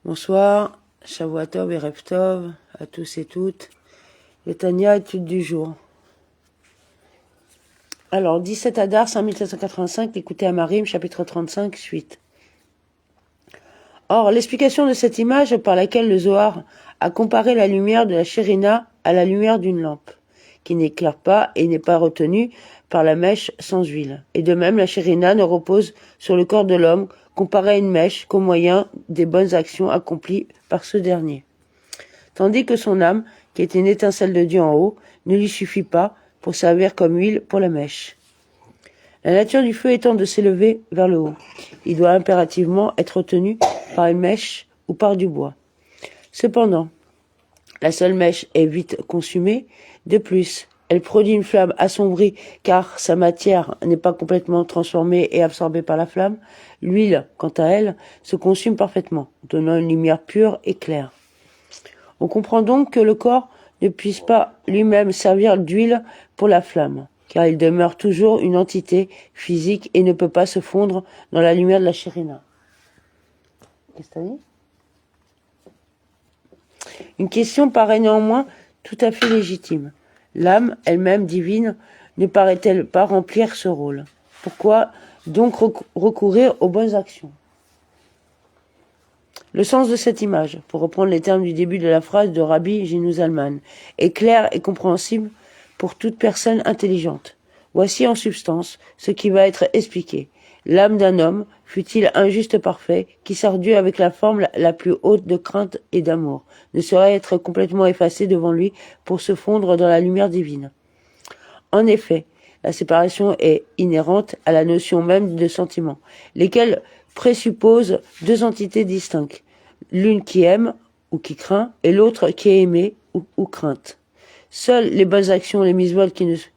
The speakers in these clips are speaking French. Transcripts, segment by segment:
Bonsoir, Shavua Tov et Rev Tov à tous et toutes. Le Tanya, étude du jour. Alors, 17 Adar 5785, l'écouté à Marim, chapitre 35, suite. Or, l'explication de cette image par laquelle le Zohar a comparé la lumière de la Shérina à la lumière d'une lampe, qui n'éclaire pas et n'est pas retenue par la mèche sans huile. Et de même, la Shérina ne repose sur le corps de l'homme comparé à une mèche qu'au moyen des bonnes actions accomplies par ce dernier. Tandis que son âme, qui est une étincelle de Dieu en haut, ne lui suffit pas pour servir comme huile pour la mèche. La nature du feu étant de s'élever vers le haut, il doit impérativement être retenu par une mèche ou par du bois. Cependant, la seule mèche est vite consumée. De plus, elle produit une flamme assombrie car sa matière n'est pas complètement transformée et absorbée par la flamme. L'huile, quant à elle, se consume parfaitement, donnant une lumière pure et claire. On comprend donc que le corps ne puisse pas lui-même servir d'huile pour la flamme, car il demeure toujours une entité physique et ne peut pas se fondre dans la lumière de la Shérina. Qu'est-ce que t'as dit ? Une question paraît néanmoins tout à fait légitime. L'âme, elle-même divine, ne paraît-elle pas remplir ce rôle ? Pourquoi donc recourir aux bonnes actions ? Le sens de cette image, pour reprendre les termes du début de la phrase de Rabbi Gino Zalman, est clair et compréhensible pour toute personne intelligente. Voici en substance ce qui va être expliqué. L'âme d'un homme, fût-il injuste parfait, qui sert Dieu avec la forme la plus haute de crainte et d'amour, ne saurait être complètement effacée devant lui pour se fondre dans la lumière divine. En effet, la séparation est inhérente à la notion même de sentiment, lesquels présupposent deux entités distinctes, l'une qui aime ou qui craint et l'autre qui est aimée ou crainte. Seules les bonnes actions, les mitzvot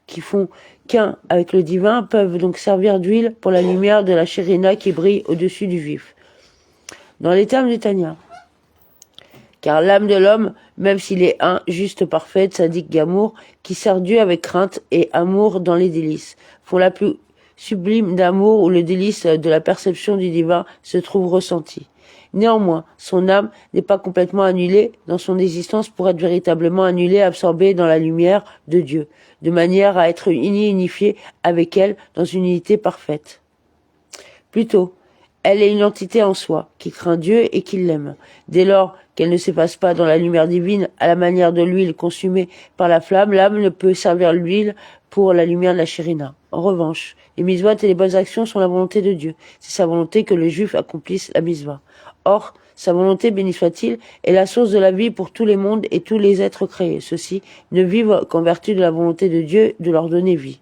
qui font qu'un avec le divin peuvent donc servir d'huile pour la lumière de la Shérina qui brille au-dessus du juif. Dans les termes du Tanya, car l'âme de l'homme, même s'il est un, juste, parfait, sadique, gamour, qui sert Dieu avec crainte et amour dans les délices, font la plus sublime d'amour où le délice de la perception du divin se trouve ressenti. Néanmoins, son âme n'est pas complètement annulée dans son existence pour être véritablement annulée, absorbée dans la lumière de Dieu, de manière à être unifiée avec elle dans une unité parfaite. Plutôt, elle est une entité en soi, qui craint Dieu et qui l'aime. Dès lors qu'elle ne s'efface pas dans la lumière divine, à la manière de l'huile consumée par la flamme, l'âme ne peut servir l'huile pour la lumière de la Shérina. En revanche, les mitzvot et les bonnes actions sont la volonté de Dieu. C'est sa volonté que le juif accomplisse la mitzvah. Or, sa volonté, béni soit-il, est la source de la vie pour tous les mondes et tous les êtres créés. Ceux-ci ne vivent qu'en vertu de la volonté de Dieu de leur donner vie.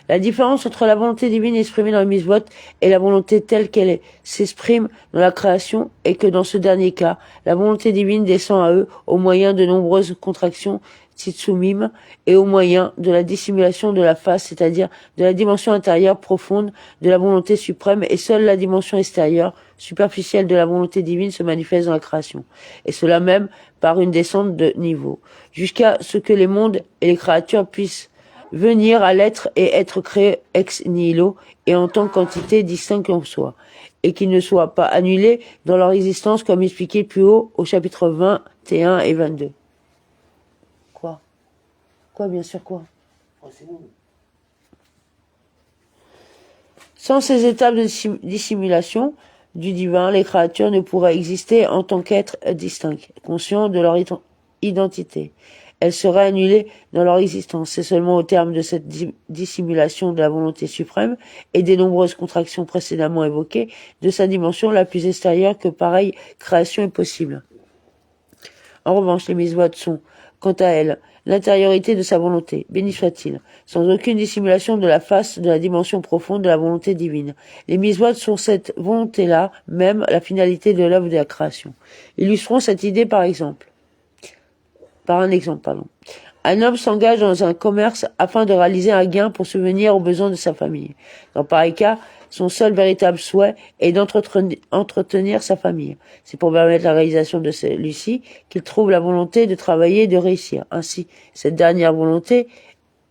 La différence entre la volonté divine exprimée dans les mitzvot et la volonté telle qu'elle s'exprime dans la création est que dans ce dernier cas, la volonté divine descend à eux au moyen de nombreuses contractions tsitsumim et au moyen de la dissimulation de la face, c'est-à-dire de la dimension intérieure profonde de la volonté suprême, et seule la dimension extérieure, superficielle de la volonté divine se manifeste dans la création. Et cela même par une descente de niveau, jusqu'à ce que les mondes et les créatures puissent venir à l'être et être créé ex nihilo et en tant qu'entité distincte en soi, et qu'ils ne soient pas annulés dans leur existence comme expliqué plus haut au chapitre 21 et 22. Quoi ? Quoi, bien sûr, quoi ? Oh, c'est bon. Sans ces étapes de dissimulation du divin, les créatures ne pourraient exister en tant qu'êtres distincts, conscients de leur identité. Elles seraient annulées dans leur existence. C'est seulement au terme de cette dissimulation de la volonté suprême et des nombreuses contractions précédemment évoquées de sa dimension la plus extérieure que pareille création est possible. En revanche, les mitzvot sont, quant à elles, l'intériorité de sa volonté, béni soit-il, sans aucune dissimulation de la face de la dimension profonde de la volonté divine. Les mitzvot sont cette volonté-là, même la finalité de l'œuvre de la création. Illustrons cette idée par un exemple. Un homme s'engage dans un commerce afin de réaliser un gain pour subvenir aux besoins de sa famille. Dans pareil cas, son seul véritable souhait est d'entretenir sa famille. C'est pour permettre la réalisation de celui-ci qu'il trouve la volonté de travailler et de réussir. Ainsi, cette dernière volonté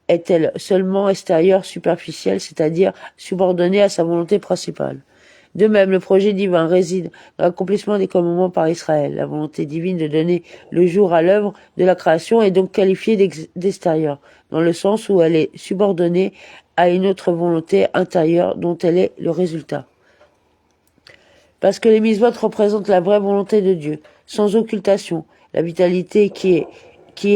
est-elle seulement extérieure, superficielle, c'est-à-dire subordonnée à sa volonté principale. De même, le projet divin réside dans l'accomplissement des commandements par Israël. La volonté divine de donner le jour à l'œuvre de la création est donc qualifiée d'extérieure, dans le sens où elle est subordonnée à une autre volonté intérieure dont elle est le résultat. Parce que les mitzvot représentent la vraie volonté de Dieu, sans occultation. La vitalité qui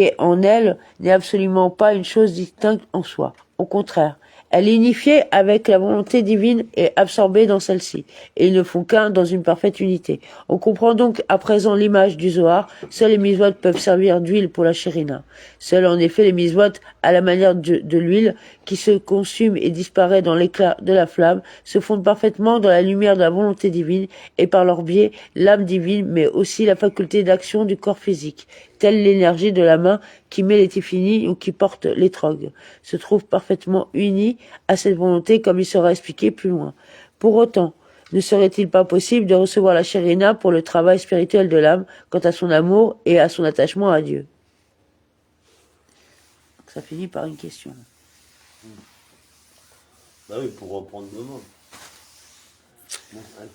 est en elle n'est absolument pas une chose distincte en soi. Au contraire, elle est unifiée avec la volonté divine et absorbée dans celle-ci, et ils ne font qu'un dans une parfaite unité. On comprend donc à présent l'image du Zohar. Seuls les mitzvot peuvent servir d'huile pour la shérina. Seuls en effet les mitzvot, à la manière de l'huile, qui se consume et disparaît dans l'éclat de la flamme, se fondent parfaitement dans la lumière de la volonté divine, et par leur biais, l'âme divine, mais aussi la faculté d'action du corps physique, telle l'énergie de la main qui met les téfinis ou qui porte l'étrog, se trouve parfaitement unie à cette volonté comme il sera expliqué plus loin. Pour autant, ne serait-il pas possible de recevoir la shérina pour le travail spirituel de l'âme quant à son amour et à son attachement à Dieu? Ça finit par une question. Bah oui, pour reprendre demain. Bon, allez.